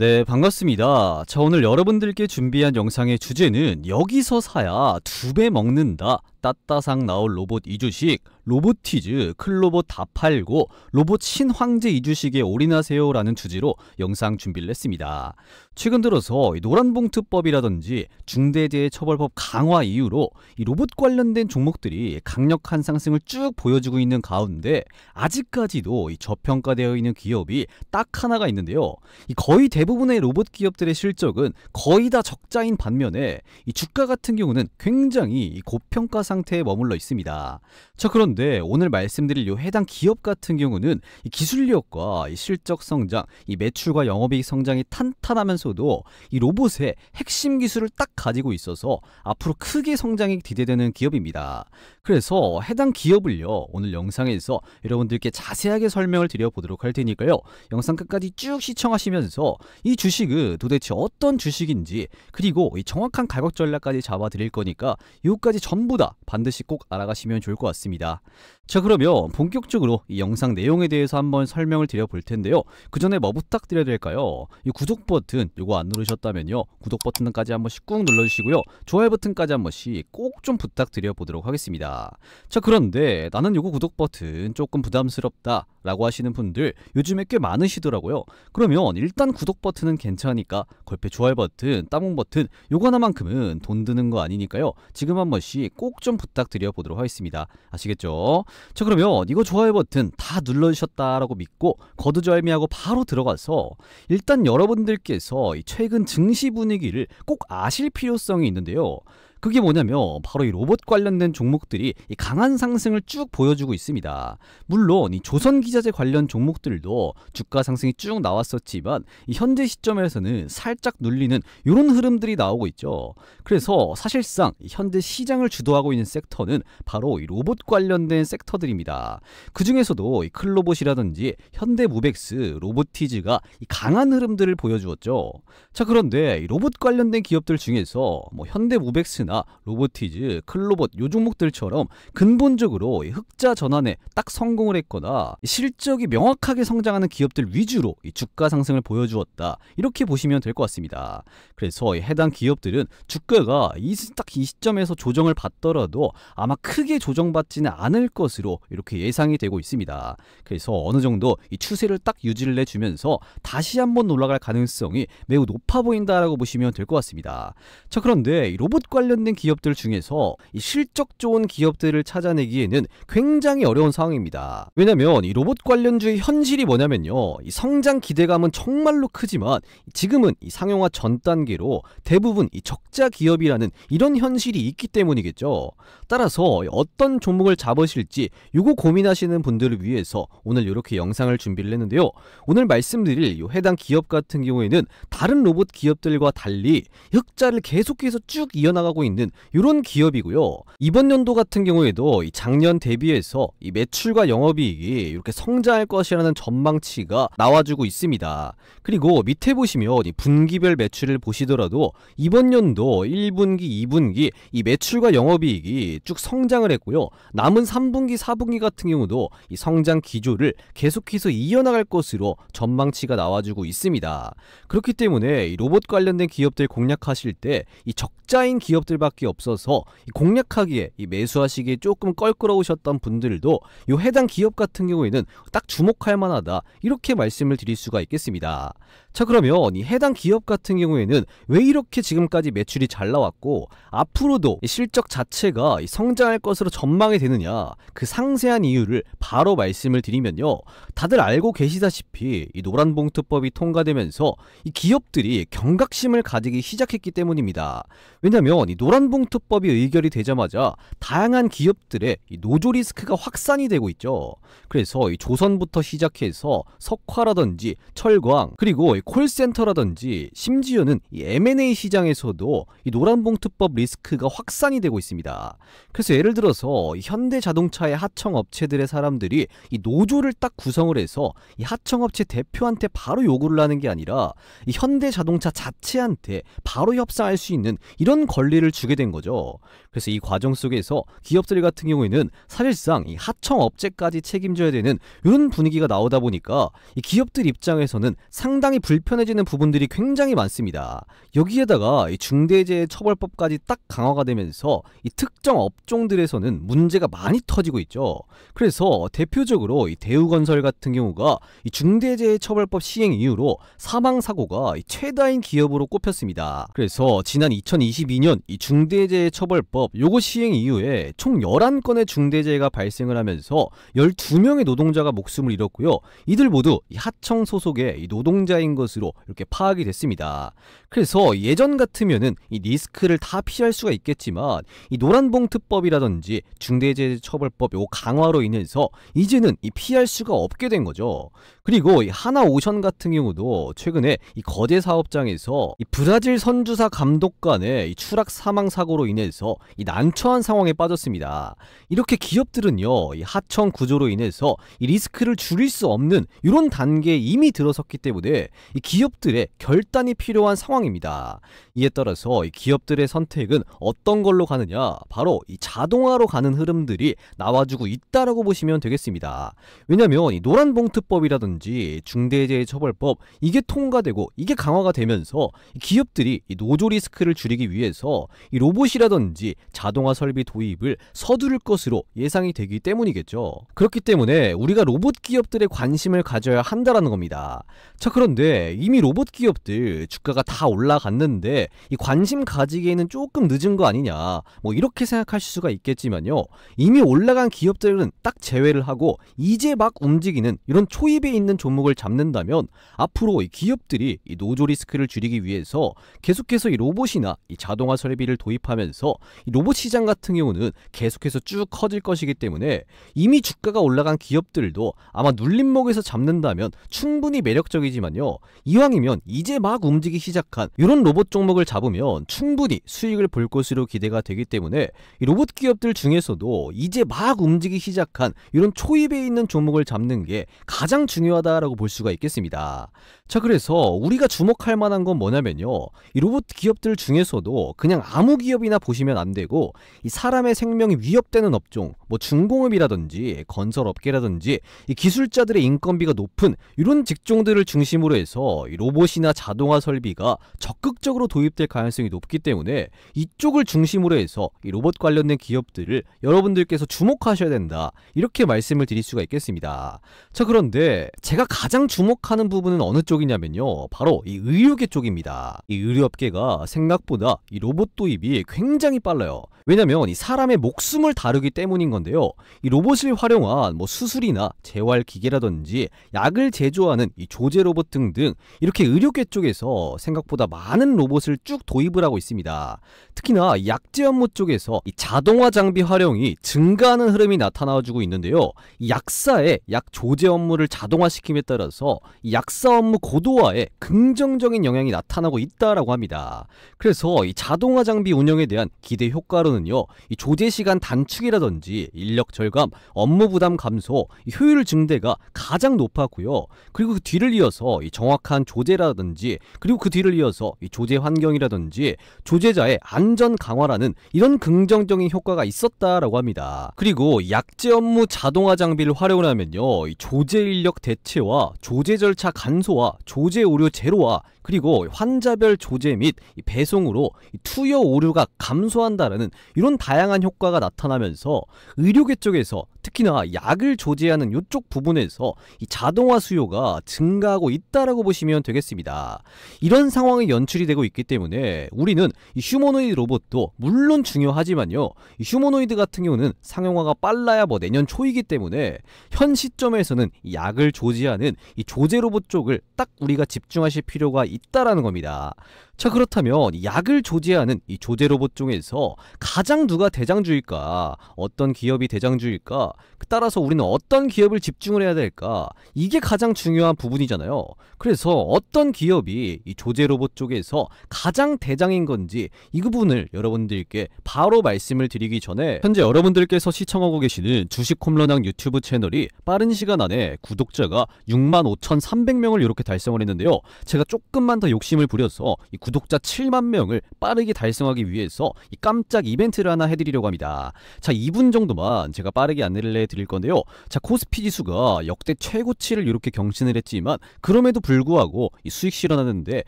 네, 반갑습니다. 자, 오늘 여러분들께 준비한 영상의 주제는 여기서 사야 2배 먹는다. 따따상 나올 로봇 2주식, 로보티즈, 클로봇 다 팔고 로봇 신황제 2주식에 올인하세요 라는 주제로 영상 준비를 했습니다. 최근 들어서 노란봉투법이라든지 중대재해처벌법 강화 이후로 이 로봇 관련된 종목들이 강력한 상승을 쭉 보여주고 있는 가운데 아직까지도 이 저평가되어 있는 기업이 딱 하나가 있는데요. 이 거의 대부분의 로봇 기업들의 실적은 거의 다 적자인 반면에 이 주가 같은 경우는 굉장히 이 고평가 상태에 머물러 있습니다. 자, 그런데 오늘 말씀드릴 요 해당 기업 같은 경우는 이 기술력과 이 실적 성장, 이 매출과 영업이익 성장이 탄탄하면서도 이 로봇의 핵심 기술을 딱 가지고 있어서 앞으로 크게 성장이 기대되는 기업입니다. 그래서 해당 기업을요, 오늘 영상에서 여러분들께 자세하게 설명을 드려보도록 할 테니까요, 영상 끝까지 쭉 시청하시면서 이 주식은 도대체 어떤 주식인지, 그리고 이 정확한 가격 전략까지 잡아드릴 거니까 이것까지 전부 다 반드시 꼭 알아가시면 좋을 것 같습니다. 자, 그러면 본격적으로 이 영상 내용에 대해서 한번 설명을 드려볼 텐데요. 그 전에 뭐 부탁드려야 될까요? 이 구독 버튼 이거 안 누르셨다면요, 구독 버튼까지 한 번씩 꾹 눌러주시고요, 좋아요 버튼까지 한 번씩 꼭 좀 부탁드려 보도록 하겠습니다. 자, 그런데 나는 요거 구독 버튼 조금 부담스럽다 라고 하시는 분들 요즘에 꽤 많으시더라고요. 그러면 일단 구독 버튼은 괜찮으니까 옆에 좋아요 버튼, 따봉 버튼 요거 하나만큼은 돈 드는 거 아니니까요, 지금 한 번씩 꼭 좀 부탁드려 보도록 하겠습니다. 아시겠죠? 자, 그러면 이거 좋아요 버튼 다 눌러주셨다라고 믿고 거두절미하고 바로 들어가서 일단 여러분들께서 이 최근 증시 분위기를 꼭 아실 필요성이 있는데요. 그게 뭐냐면 바로 이 로봇 관련된 종목들이 이 강한 상승을 쭉 보여주고 있습니다. 물론 이 조선기자재 관련 종목들도 주가 상승이 쭉 나왔었지만 이 현재 시점에서는 살짝 눌리는 이런 흐름들이 나오고 있죠. 그래서 사실상 현재 시장을 주도하고 있는 섹터는 바로 이 로봇 관련된 섹터들입니다. 그 중에서도 이 클로봇이라든지 현대무벡스, 로보티즈가 이 강한 흐름들을 보여주었죠. 자, 그런데 이 로봇 관련된 기업들 중에서 뭐 현대무벡스나 로보티즈, 클로봇 요 종목들처럼 근본적으로 흑자 전환에 딱 성공을 했거나 실적이 명확하게 성장하는 기업들 위주로 이 주가 상승을 보여주었다, 이렇게 보시면 될 것 같습니다. 그래서 해당 기업들은 주가가 딱 이 시점에서 조정을 받더라도 아마 크게 조정받지는 않을 것으로 이렇게 예상이 되고 있습니다. 그래서 어느 정도 이 추세를 딱 유지를 해주면서 다시 한번 올라갈 가능성이 매우 높아 보인다라고 보시면 될 것 같습니다. 자, 그런데 이 로봇 관련된 기업들 중에서 이 실적 좋은 기업들을 찾아내기에는 굉장히 어려운 상황입니다. 왜냐면 이 로봇 관련주의 현실이 뭐냐면요, 이 성장 기대감은 정말로 크지만 지금은 이 상용화 전 단계로 대부분 이 적자 기업이라는 이런 현실이 있기 때문이겠죠. 따라서 어떤 종목을 잡으실지 요거 고민하시는 분들을 위해서 오늘 이렇게 영상을 준비를 했는데요. 오늘 말씀드릴 요 해당 기업 같은 경우에는 다른 로봇 기업들과 달리 흑자를 계속해서 쭉 이어나가고 있는 이런 기업이고요. 이번 연도 같은 경우에도 이 작년 대비해서 이 매출과 영업이익이 이렇게 성장할 것이라는 전망치가 나와주고 있습니다. 그리고 밑에 보시면 이 분기별 매출을 보시더라도 이번 연도 1분기, 2분기 이 매출과 영업이익이 쭉 성장을 했고요. 남은 3분기, 4분기 같은 경우도 이 성장 기조를 계속해서 이어나갈 것으로 전망치가 나와주고 있습니다. 그렇기 때문에 이 로봇 관련된 기업들 공략하실 때 이 적자인 기업들밖에 없어서 공략하기에 이 매수하시기에 조금 껄끄러우셨던 분들도 이 해당 기업 같은 경우에는 딱 주목할 만하다, 이렇게 말씀을 드릴 수가 있겠습니다. 자, 그러면 이 해당 기업 같은 경우에는 왜 이렇게 지금까지 매출이 잘 나왔고 앞으로도 이 실적 자체가 성장할 것으로 전망이 되느냐, 그 상세한 이유를 바로 말씀을 드리면요, 다들 알고 계시다시피 이 노란봉투법이 통과되면서 이 기업들이 경각심을 가지기 시작했기 때문입니다. 왜냐면 이 노란봉투법이 의결이 되자마자 다양한 기업들의 이 노조 리스크가 확산이 되고 있죠. 그래서 이 조선부터 시작해서 석화라든지 철광, 그리고 이 콜센터라든지 심지어는 이 M&A 시장에서도 이 노란봉투법 리스크가 확산이 되고 있습니다. 그래서 예를 들어서 이 현대자동차의 하청업체들의 사람들이 이 노조를 딱 구성을 해서 이 하청업체 대표한테 바로 요구를 하는 게 아니라 이 현대자동차 자체한테 바로 협상할 수 있는 이런 권리를 주게 된 거죠. 그래서 이 과정 속에서 기업들 같은 경우에는 사실상 이 하청업체까지 책임져야 되는 이런 분위기가 나오다 보니까 이 기업들 입장에서는 상당히 불편해지는 부분들이 굉장히 많습니다. 여기에다가 이 중대재해처벌법까지 딱 강화가 되면서 이 특정 업종들에서는 문제가 많이 터지고 있죠. 그래서 대표적으로 이 대우건설 같은 경우가 이 중대재해처벌법 시행 이후로 사망사고가 최다인 기업으로 꼽혔습니다. 그래서 지난 2022년 이 중대재해처벌법 요거 시행 이후에 총 11건의 중대재해가 발생을 하면서 12명의 노동자가 목숨을 잃었고요. 이들 모두 이 하청 소속의 이 노동자인 것으로 이렇게 파악이 됐습니다. 그래서 예전 같으면은 이 리스크를 다 피할 수가 있겠지만 이 노란봉투법이라든지 중대재해처벌법 요 강화로 인해서 이제는 이 피할 수가 없게 된 거죠. 그리고 이 하나오션 같은 경우도 최근에 이 거제 사업장에서 이 브라질 선주사 감독관의 이 추락 사망 사고로 인해서 이 난처한 상황에 빠졌습니다. 이렇게 기업들은요, 이 하청 구조로 인해서 이 리스크를 줄일 수 없는 이런 단계에 이미 들어섰기 때문에 이 기업들의 결단이 필요한 상황입니다. 이에 따라서 이 기업들의 선택은 어떤 걸로 가느냐, 바로 이 자동화로 가는 흐름들이 나와주고 있다라고 보시면 되겠습니다. 왜냐면 이 노란봉투법이라든지 중대재해처벌법 이게 통과되고 이게 강화가 되면서 이 기업들이 이 노조 리스크를 줄이기 위해서 이 로봇이라든지 자동화 설비 도입을 서두를 것으로 예상이 되기 때문이겠죠. 그렇기 때문에 우리가 로봇 기업들의 관심을 가져야 한다라는 겁니다. 자, 그런데 이미 로봇 기업들 주가가 다 올라갔는데 이 관심 가지기에는 조금 늦은 거 아니냐, 뭐 이렇게 생각하실 수가 있겠지만요, 이미 올라간 기업들은 딱 제외를 하고 이제 막 움직이는 이런 초입에 있는 종목을 잡는다면 앞으로 이 기업들이 이 노조 리스크를 줄이기 위해서 계속해서 이 로봇이나 이 자동화 설비를 도입하면서 이 로봇 시장 같은 경우는 계속해서 쭉 커질 것이기 때문에 이미 주가가 올라간 기업들도 아마 눌림목에서 잡는다면 충분히 매력적이지만요, 이왕이면 이제 막 움직이기 시작한 이런 로봇 종목을 잡으면 충분히 수익을 볼 것으로 기대가 되기 때문에 이 로봇 기업들 중에서도 이제 막 움직이기 시작한 이런 초입에 있는 종목을 잡는 게 가장 중요하다라고 볼 수가 있겠습니다. 자, 그래서 우리가 주목할 만한 건 뭐냐면요, 이 로봇 기업들 중에서도 그냥 아무 기업이나 보시면 안 되고 이 사람의 생명이 위협되는 업종, 뭐 중공업이라든지 건설업계라든지 이 기술자들의 인건비가 높은 이런 직종들을 중심으로 해서 이 로봇이나 자동화 설비가 적극적으로 도입될 가능성이 높기 때문에 이쪽을 중심으로 해서 이 로봇 관련된 기업들을 여러분들께서 주목하셔야 된다, 이렇게 말씀을 드릴 수가 있겠습니다. 자, 그런데 제가 가장 주목하는 부분은 어느 쪽이냐면요, 바로 이 의료계 쪽입니다. 이 의료업계가 생각보다 이 로봇 도입이 굉장히 빨라요. 왜냐면 이 사람의 목숨을 다루기 때문인 건데요, 이 로봇을 활용한 뭐 수술이나 재활기계라든지 약을 제조하는 이 조제 로봇 등등 이렇게 의료계 쪽에서 생각보다 많은 로봇을 쭉 도입을 하고 있습니다. 특히나 이 약제 업무 쪽에서 이 자동화 장비 활용이 증가하는 흐름이 나타나주고 있는데요, 이 약사의 약 조제 업무를 자동화시킴에 따라서 이 약사 업무 고도화에 긍정적인 영향이 나타나고 있다라고 합니다. 그래서 이 자동화 장비 운영에 대한 기대 효과로는요, 이 조제 시간 단축이라든지 인력 절감, 업무 부담 감소, 이 효율 증대가 가장 높았고요. 그리고 그 뒤를 이어서 이 정확한 조제라든지, 그리고 그 뒤를 이어서 이 조제 환경이라든지 조제자의 안전 강화라는 이런 긍정적인 효과가 있었다라고 합니다. 그리고 약제 업무 자동화 장비를 활용을 하면요, 이 조제 인력 대체와 조제 절차 간소화, 조제 오류 제로화, 그리고 환자별 조제 및 배송으로 투여 오류가 감소한다라는 이런 다양한 효과가 나타나면서 의료계 쪽에서 특히나 약을 조제하는 이쪽 부분에서 이 자동화 수요가 증가하고 있다라고 보시면 되겠습니다. 이런 상황이 연출이 되고 있기 때문에 우리는 이 휴머노이드 로봇도 물론 중요하지만요, 이 휴머노이드 같은 경우는 상용화가 빨라야 뭐 내년 초이기 때문에 현 시점에서는 이 약을 조제하는 이 조제 로봇 쪽을 딱 우리가 집중하실 필요가 있다라는 겁니다. 자, 그렇다면 약을 조제하는 이 조제 로봇 중에서 가장 누가 대장주일까? 어떤 기업이 대장주일까? 따라서 우리는 어떤 기업을 집중을 해야 될까? 이게 가장 중요한 부분이잖아요. 그래서 어떤 기업이 이 조제 로봇 쪽에서 가장 대장인 건지 이 부분을 여러분들께 바로 말씀을 드리기 전에 현재 여러분들께서 시청하고 계시는 주식홈런왕 유튜브 채널이 빠른 시간 안에 구독자가 65,300명을 이렇게 달성을 했는데요, 제가 조금만 더 욕심을 부려서 이 구독자 7만 명을 빠르게 달성하기 위해서 이 깜짝 이벤트를 하나 해드리려고 합니다. 자, 2분 정도만 제가 빠르게 안내를 해드릴 건데요. 자, 코스피 지수가 역대 최고치를 이렇게 경신을 했지만 그럼에도 불구하고 이 수익 실현하는데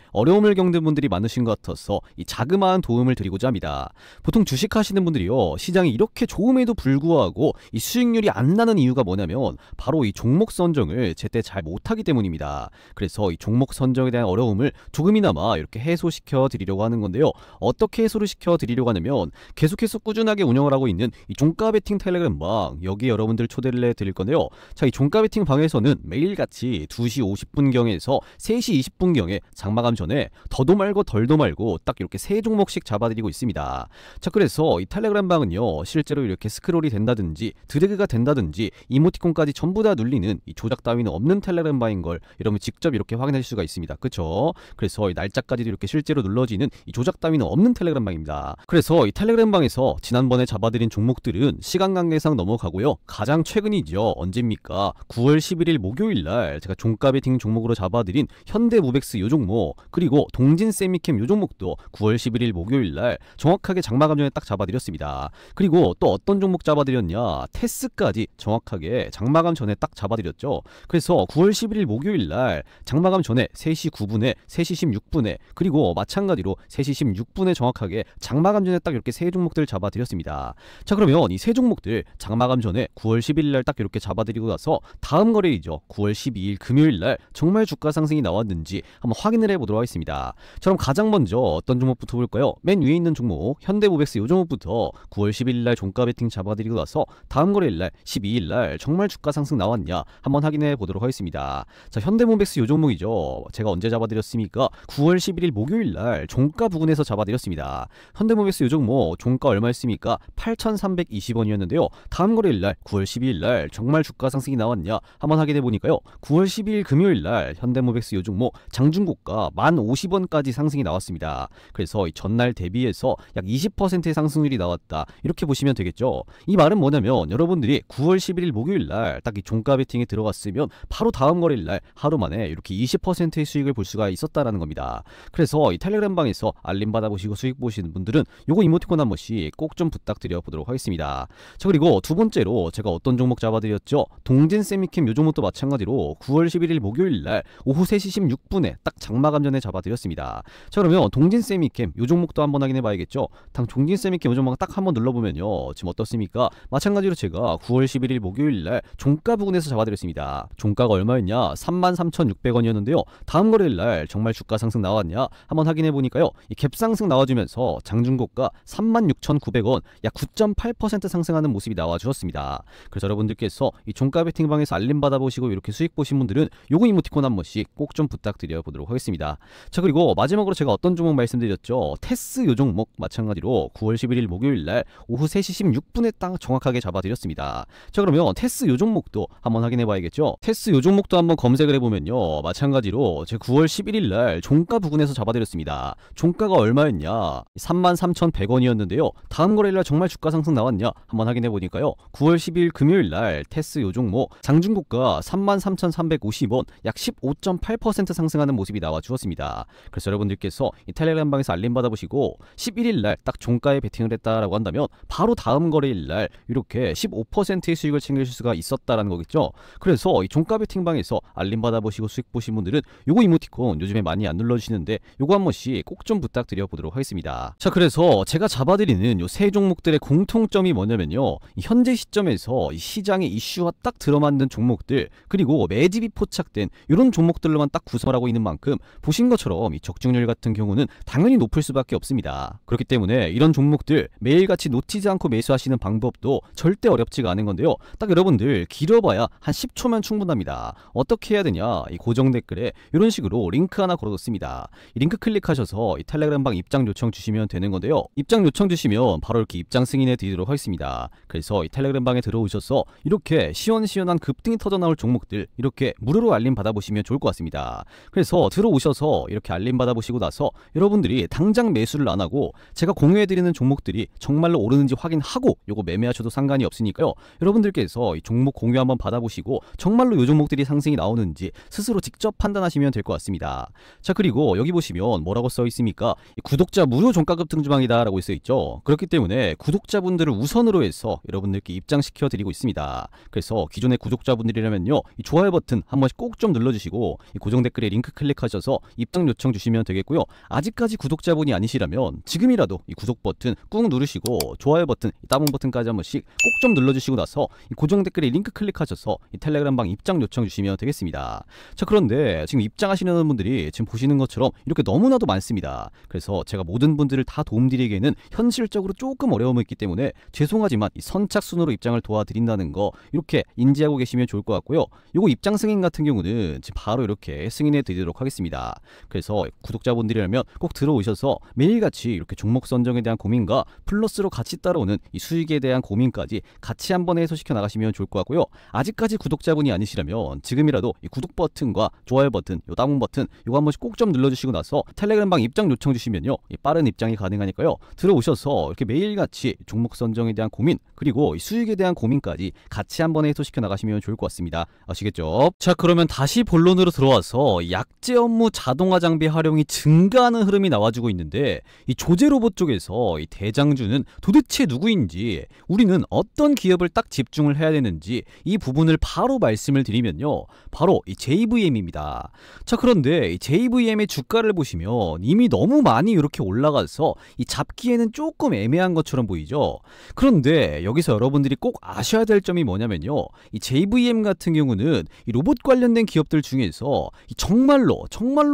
어려움을 겪는 분들이 많으신 것 같아서 이 자그마한 도움을 드리고자 합니다. 보통 주식하시는 분들이요, 시장이 이렇게 좋음에도 불구하고 이 수익률이 안 나는 이유가 뭐냐면 바로 이 종목 선정을 제때 잘 못하기 때문입니다. 그래서 이 종목 선정에 대한 어려움을 조금이나마 이렇게 해소시켜 드리려고 하는 건데요. 어떻게 해소를 시켜 드리려고 하냐면 계속해서 꾸준하게 운영을 하고 있는 이 종가 베팅 텔레그램 방, 여기 여러분들 초대를 해 드릴 건데요. 자, 이 종가 베팅 방에서는 매일같이 2시 50분경에서 3시 20분경에 장마감 전에 더도 말고 덜도 말고 딱 이렇게 3종목씩 잡아드리고 있습니다. 자, 그래서 이 텔레그램 방은요, 실제로 이렇게 스크롤이 된다든지 드래그가 된다든지 이모티콘까지 전부 다 눌리는 이 조작 따위는 없는 텔레그램 방인 걸 여러분 직접 이렇게 확인하실 수가 있습니다. 그쵸? 그래서 이 날짜까지도 이렇게 실제로 눌러지는 이 조작 따위는 없는 텔레그램 방입니다. 그래서 이 텔레그램 방에서 지난번에 잡아드린 종목들은 시간 관계상 넘어가고요. 가장 최근이죠. 언제입니까? 9월 11일 목요일날 제가 종가 베팅 종목으로 잡아드린 현대무벡스 요 종목, 그리고 동진 세미캠 요 종목도 9월 11일 목요일날 정확하게 장마감 전에 딱 잡아드렸습니다. 그리고 또 어떤 종목 잡아드렸냐? 테스까지 정확하게 장마감 전에 딱 잡아드렸죠. 그래서 9월 11일 목요일날 장마감 전에 3시 9분에 3시 16분에 그리고 마찬가지로 3시 16분에 정확하게 장마감 전에 딱 이렇게 세 종목들 잡아드렸습니다. 자, 그러면 이 세 종목들 장마감 전에 9월 11일날 딱 이렇게 잡아드리고 나서 다음 거래일이죠. 9월 12일 금요일날 정말 주가 상승이 나왔는지 한번 확인을 해보도록 하겠습니다. 자, 그럼 가장 먼저 어떤 종목부터 볼까요? 맨 위에 있는 종목 현대무벡스 요 종목부터 9월 11일날 종가 베팅 잡아드리고 나서 다음 거래일날 12일날 정말 주가 상승 나왔냐 한번 확인해 보도록 하겠습니다. 자, 현대무벡스 요 종목이죠. 제가 언제 잡아드렸습니까? 9월 11일 목요일날 종가 부근에서 잡아드렸습니다. 현대무벡스 요 종목 종가 얼마였습니까? 8,320원이었는데요. 다음 거래일날 9월 12일날 정말 주가 상승이 나왔냐 한번 확인해 보니까요. 9월 12일 금요일날 현대무벡스 요 종목 장중고가 1,050원까지 상승이 나왔습니다. 그래서 이 전날 대비해서 약 20%의 상승률이 나왔다, 이렇게 보시면 되겠죠. 이 말은 뭐냐면 여러분들이 9월 11일 목요일날 딱 이 종가 베팅에 들어갔으면 바로 다음 거래일날 하루 만에 이렇게 20%의 수익을 볼 수가 있었다라는 겁니다. 그래서 이 텔레그램 방에서 알림 받아보시고 수익 보시는 분들은 요거 이모티콘 한 번씩 꼭 좀 부탁드려 보도록 하겠습니다. 자, 그리고 두 번째로 제가 어떤 종목 잡아드렸죠? 동진 세미캠 요 종목도 마찬가지로 9월 11일 목요일날 오후 3시 16분에 딱 장마감 전에 잡아드렸습니다. 자, 그러면 동진 세미캠 요 종목도 한번 확인해 봐야겠죠? 동진 세미캠 요 종목 딱 한번 눌러보면요, 지금 어떻습니까? 마찬가지로 제가 9월 11일 목요일날 종가 부근에서 잡아드렸습니다. 종가가 얼마였냐? 33,600원이었는데요. 다음 거래일날 정말 주가 상승 나왔냐 한번 확인해 보니까요, 이 갭상승 나와주면서 장중고가 36,900원, 약 9.8% 상승하는 모습이 나와주었습니다. 그래서 여러분들께서 이 종가 베팅 방에서 알림 받아보시고 이렇게 수익 보신 분들은 요거 이모티콘 한 번씩 꼭 좀 부탁드려 보도록 하겠습니다. 자, 그리고 마지막으로 제가 어떤 종목 말씀드렸죠? 테스 요 종목 마찬가지로 9월 11일 목요일날 오후 3시 16분에 딱 정확하게 잡아드렸습니다. 자, 그러면 테스 요 종목도 한번 확인해 봐야겠죠? 테스 요 종목도 한번 검색을 해보면요, 마찬가지로 제 9월 11일날 종가 부근에서 잡아드렸습니다. 종가가 얼마였냐? 33,100원이었는데요. 다음 거래일날 정말 주가 상승 나왔냐 한번 확인해 보니까요, 9월 12일 금요일날 테스 요 종목 장중고가 33,350원, 약 15.8% 상승하는 모습이 나와 주었습니다. 그래서 여러분들께서 이 텔레그램 방에서 알림 받아보시고 11일날 딱 종가에 베팅을 했다라고 한다면 바로 다음 거래일날 이렇게 15%의 수익을 챙길 수가 있었다라는 거겠죠. 그래서 이 종가 베팅 방에서 알림 받아보시고 수익 보신 분들은 요거 이모티콘 요즘에 많이 안 눌러주시는데 요거 한 번씩 꼭 좀 부탁드려 보도록 하겠습니다. 자, 그래서 제가 잡아드리는 요 세 종목들의 공통점이 뭐냐면요, 현재 시점에서 이 시장의 이슈와 딱 들어맞는 종목들, 그리고 매집이 포착된 이런 종목들로만 딱 구성을 하고 있는 만큼 보신 것처럼 이 적중률 같은 경우는 당연히 높을 수밖에 없습니다. 그렇기 때문에 이런 종목들 매일같이 놓치지 않고 매수하시는 방법도 절대 어렵지가 않은 건데요. 딱 여러분들 길어봐야 한 10초면 충분합니다. 어떻게 해야 되냐? 이 고정 댓글에 이런 식으로 링크 하나 걸어뒀습니다. 이 링크 클릭하셔서 이 텔레그램 방 입장 요청 주시면 되는 건데요. 입장 요청 주시면 바로 이렇게 입장 승인해 드리도록 하겠습니다. 그래서 이 텔레그램 방에 들어오셔서 이렇게 시원시원한 급등이 터져 나올 종목들 이렇게 무료로 알림 받아보시면 좋을 것 같습니다. 그래서 들어오셔서 이렇게 알림 받아보시고 나서 여러분들이 당장 매수를 안 하고 제가 공유해드리는 종목들이 정말로 오르는지 확인하고 요거 매매하셔도 상관이 없으니까요. 여러분들께서 이 종목 공유 한번 받아보시고 정말로 요 종목들이 상승이 나오는지 스스로 직접 판단하시면 될 것 같습니다. 자, 그리고 여기 보시면 보시면 뭐라고 써 있습니까? 구독자 무료 종가급 등주방이다 라고 써 있죠. 그렇기 때문에 구독자분들을 우선으로 해서 여러분들께 입장시켜 드리고 있습니다. 그래서 기존의 구독자분들이라면요, 이 좋아요 버튼 한 번씩 꼭 좀 눌러주시고 이 고정 댓글에 링크 클릭하셔서 입장 요청 주시면 되겠고요. 아직까지 구독자분이 아니시라면 지금이라도 이 구독 버튼 꾹 누르시고 좋아요 버튼, 이 따봉 버튼까지 한 번씩 꼭 좀 눌러주시고 나서 이 고정 댓글에 링크 클릭하셔서 이 텔레그램 방 입장 요청 주시면 되겠습니다. 자, 그런데 지금 입장하시는 분들이 지금 보시는 것처럼 이렇게 너무나도 많습니다. 그래서 제가 모든 분들을 다 도움드리기에는 현실적으로 조금 어려움이 있기 때문에 죄송하지만 이 선착순으로 입장을 도와드린다는 거 이렇게 인지하고 계시면 좋을 것 같고요. 요거 입장 승인 같은 경우는 지금 바로 이렇게 승인해 드리도록 하겠습니다. 그래서 구독자분들이라면 꼭 들어오셔서 매일같이 이렇게 종목 선정에 대한 고민과 플러스로 같이 따라오는 이 수익에 대한 고민까지 같이 한번 해소시켜 나가시면 좋을 것 같고요. 아직까지 구독자분이 아니시라면 지금이라도 이 구독 버튼과 좋아요 버튼, 요 따봉 버튼 요거 한 번씩 꼭 좀 눌러주시고 나서 텔레그램 방 입장 요청 주시면요, 이 빠른 입장이 가능하니까요. 들어오셔서 이렇게 매일같이 종목 선정에 대한 고민 그리고 이 수익에 대한 고민까지 같이 한번 해소시켜 나가시면 좋을 것 같습니다. 아시겠죠? 자, 그러면 다시 본론으로 들어와서 약재 업무 자동화 장비 활용이 증가하는 흐름이 나와주고 있는데 이 조제 로봇 쪽에서 이 대장주는 도대체 누구인지, 우리는 어떤 기업을 딱 집중을 해야 되는지 이 부분을 바로 말씀을 드리면요, 바로 이 JVM입니다. 자, 그런데 이 JVM의 주가를 보시면 이미 너무 많이 이렇게 올라가서 이 잡기에는 조금 애매한 것처럼 보이죠. 그런데 여기서 여러분들이 꼭 아셔야 될 점이 뭐냐면요, 이 JVM 같은 경우는 이 로봇 관련된 기업들 중에서 이 정말로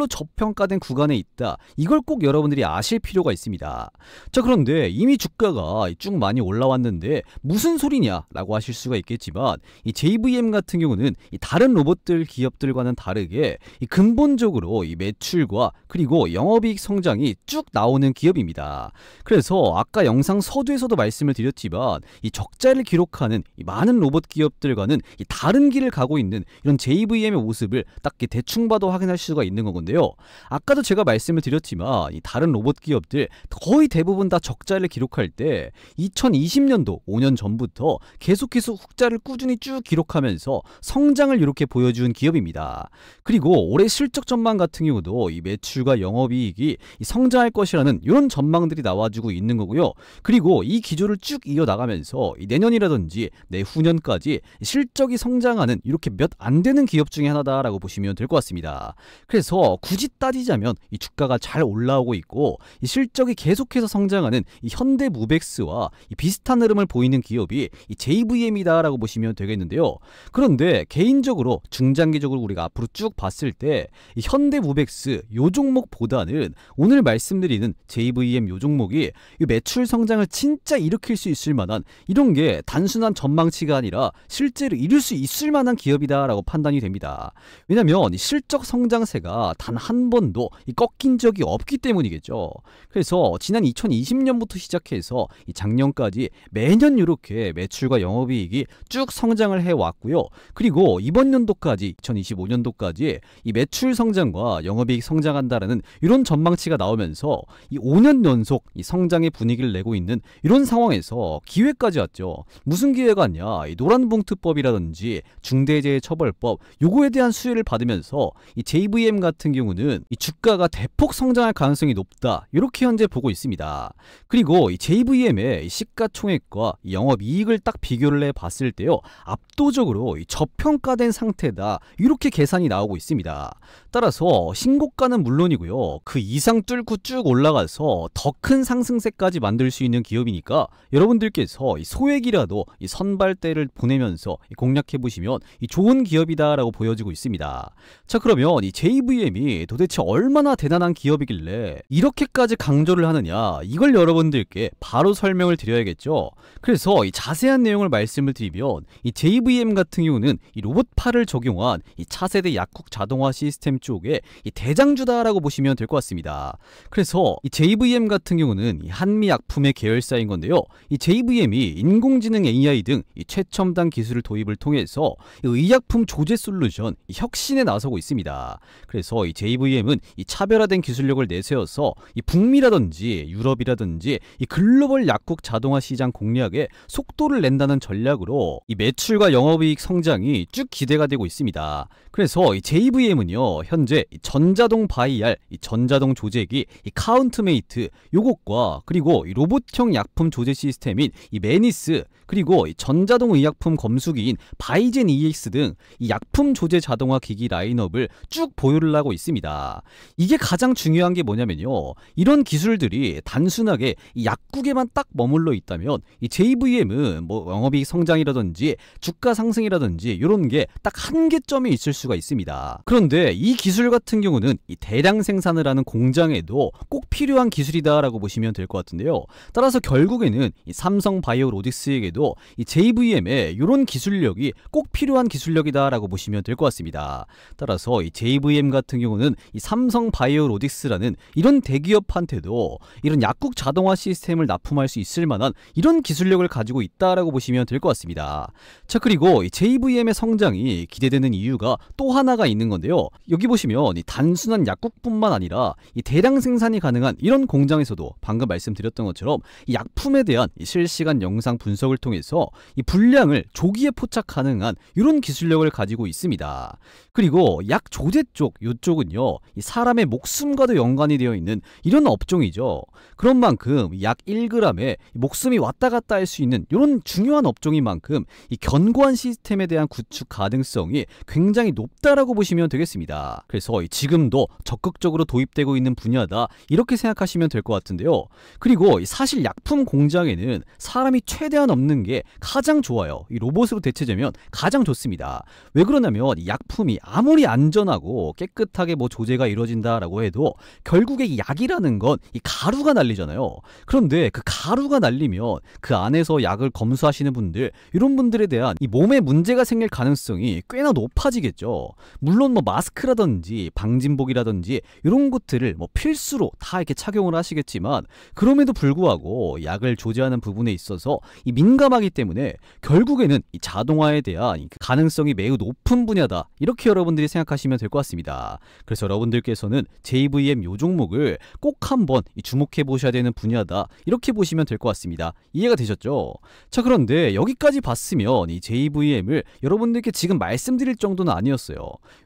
저평가된 구간에 있다, 이걸 꼭 여러분들이 아실 필요가 있습니다. 자, 그런데 이미 주가가 쭉 많이 올라왔는데 무슨 소리냐 라고 하실 수가 있겠지만, 이 JVM 같은 경우는 이 다른 로봇들 기업들과는 다르게 이 근본적으로 이 매출과 그리고 영업이익 성장이 쭉 나오는 기업입니다. 그래서 아까 영상 서두에서도 말씀을 드렸지만 이 적자를 기록하는 이 많은 로봇 기업들과는 이 다른 길을 가고 있는 이런 JVM의 모습을 딱 대충 봐도 확인할 수가 있는 건데요. 아까도 제가 말씀을 드렸지만 이 다른 로봇 기업들 거의 대부분 다 적자를 기록할 때 2020년도 5년 전부터 계속해서 흑자를 꾸준히 쭉 기록하면서 성장을 이렇게 보여준 기업입니다. 그리고 올해 실적 전망 같은 경우도 이 매출과 영업이익이 성장할 것이라는 이런 전망들이 나와주고 있는 거고요. 그리고 이 기조를 쭉 이어나가면서 내년이라든지 내후년까지 실적이 성장하는 이렇게 몇 안 되는 기업 중에 하나다라고 보시면 될 것 같습니다. 그래서 굳이 따지자면 이 주가가 잘 올라오고 있고 이 실적이 계속해서 성장하는 이 현대무벡스와 이 비슷한 흐름을 보이는 기업이 이 JVM이다라고 보시면 되겠는데요. 그런데 개인적으로 중장기적으로 우리가 앞으로 쭉 봤을 때 이 현대무벡스 요 종목보다는 오늘 말씀드리는 JVM 요 종목이 이 매출 성장을 진짜 일으킬 수 있을 만한 이런 게 단순한 전망치가 아니라 실제로 이룰 수 있을 만한 기업이다라고 판단이 됩니다. 왜냐면 실적 성장세가 단 한 번도 꺾인 적이 없기 때문이겠죠. 그래서 지난 2020년부터 시작해서 이 작년까지 매년 이렇게 매출과 영업이익이 쭉 성장을 해왔고요. 그리고 이번 연도까지 2025년도까지 이 매출 성장과 영업이익 성장한다라는 이런 전망치가 나오면서 이 5년 연속 이 성장의 분위기를 내고 있는 이런 상황에서 기회까지 왔죠. 무슨 기회가 왔냐? 이 노란봉투법이라든지 중대재해처벌법 요거에 대한 수혜를 받으면서 이 JVM 같은 경우는 이 주가가 대폭 성장할 가능성이 높다, 이렇게 현재 보고 있습니다. 그리고 이 JVM의 시가총액과 이 영업이익을 딱 비교를 해봤을 때요, 압도적으로 이 저평가된 상태다, 이렇게 계산이 나오고 있습니다. 따라서 신고가는 물론이고요, 그 이상 뚫고 쭉 올라가서 더 큰 상승세까지 만들 수 있는 기업이니까 여러분들께서 이 소액이라도 이 선발대를 보내면서 공략해보시면 이 좋은 기업이다라고 보여지고 있습니다. 자, 그러면 이 JVM이 도대체 얼마나 대단한 기업이길래 이렇게까지 강조를 하느냐, 이걸 여러분들께 바로 설명을 드려야겠죠. 그래서 이 자세한 내용을 말씀을 드리면 이 JVM 같은 경우는 이 로봇팔을 적용한 이 차세대 약국 자동화 시스템 쪽에 이 대장주다라고 보시면 될 것 같습니다. 그래서 이 JVM 같은 경우는 이 한미약품의 계열사인 건데요. 이 JVM이 인공지능 AI 등 이 최첨단 기술을 도입을 통해서 이 의약품 조제 솔루션 이 혁신에 나서고 있습니다. 그래서 이 JVM은 이 차별화된 기술력을 내세워서 이 북미라든지 유럽이라든지 이 글로벌 약국 자동화 시장 공략에 속도를 낸다는 전략으로 이 매출과 영업이익 성장이 쭉 기대가 되고 있습니다. 그래서 이 JVM은요, 현재 이 전자동 바이알, 이 전자동 조제기, 이 카운트메이트 요것과 그리고 이 로봇형 약품 조제 시스템인 이 매니스, 그리고 이 전자동 의약품 검수기인 바이젠 EX 등 이 약품 조제 자동화 기기 라인업을 쭉 보유를 하고 있습니다. 이게 가장 중요한 게 뭐냐면요, 이런 기술들이 단순하게 이 약국에만 딱 머물러 있다면 이 JVM은 뭐 영업이익 성장이라든지 주가 상승이라든지 이런 게 딱 한계점에 있을 수가 있습니다. 그런데 이 기술 같은 경우는 이 대량 생산을 하는 공장에도 꼭 필요한 기술이다라고 보시면 될 것 같은데요. 따라서 결국에는 이 삼성 바이오로직스에게도 이 JVM의 이런 기술력이 꼭 필요한 기술력이다라고 보시면 될 것 같습니다. 따라서 이 JVM 같은 경우는 이 삼성 바이오로직스라는 이런 대기업한테도 이런 약국 자동화 시스템을 납품할 수 있을 만한 이런 기술력을 가지고 있다라고 보시면 될 것 같습니다. 자, 그리고 이 JVM의 성장이 기대되는 이유가 또 하나가 있는 건데요. 여기 보시면 이 단순한 약국뿐만 아니라 이 대량 생산이 가능한 이런 공장에서도 방금 말씀드렸던 것처럼 이 약품에 대한 이 실시간 영상 분석을 통해서 이 분량을 조기에 포착 가능한 이런 기술력을 가지고 있습니다. 그리고 약 조제 쪽 이쪽은요, 이 사람의 목숨과도 연관이 되어 있는 이런 업종이죠. 그런 만큼 약 1g에 목숨이 왔다 갔다 할 수 있는 이런 중요한 업종인 만큼 이 견고한 시스템에 대한 구축 가능성이 굉장히 높다라고 보시면 되겠습니다. 그래서 지금도 적극적으로 도입되고 있는 분야다, 이렇게 생각하시면 될 것 같은데요. 그리고 사실 약품 공장에는 사람이 최대한 없는 게 가장 좋아요. 이 로봇으로 대체되면 가장 좋습니다. 왜 그러냐면 이 약품이 아무리 안전하고 깨끗하게 뭐 조제가 이루어진다라고 해도 결국에 이 약이라는 건 이 가루가 날리잖아요. 그런데 그 가루가 날리면 그 안에서 약을 검수하시는 분들, 이런 분들에 대한 이 몸에 문제가 생길 가능성이 꽤나 높아지겠죠. 물론 뭐 마스크라든지 방진복이라든지 이런 것들을 뭐 필수로 다 이렇게 착용을 하시겠지만, 그럼에도 불구하고 약을 조제하는 부분에 있어서 이 민감하기 때문에 결국에는 이 자동화에 대한 이 가능성이 매우 높은 분야다, 이렇게 여러분들이 생각하시면 될 것 같습니다. 그래서 여러분들께서는 JVM 요 종목을 꼭 한번 주목해 보셔야 되는 분야다, 이렇게 보시면 될 것 같습니다. 이해가 되셨죠? 자, 그런데 여기까지 봤으면 이 JVM을 여러분들께 지금 말씀드릴 정도는 아니었어요.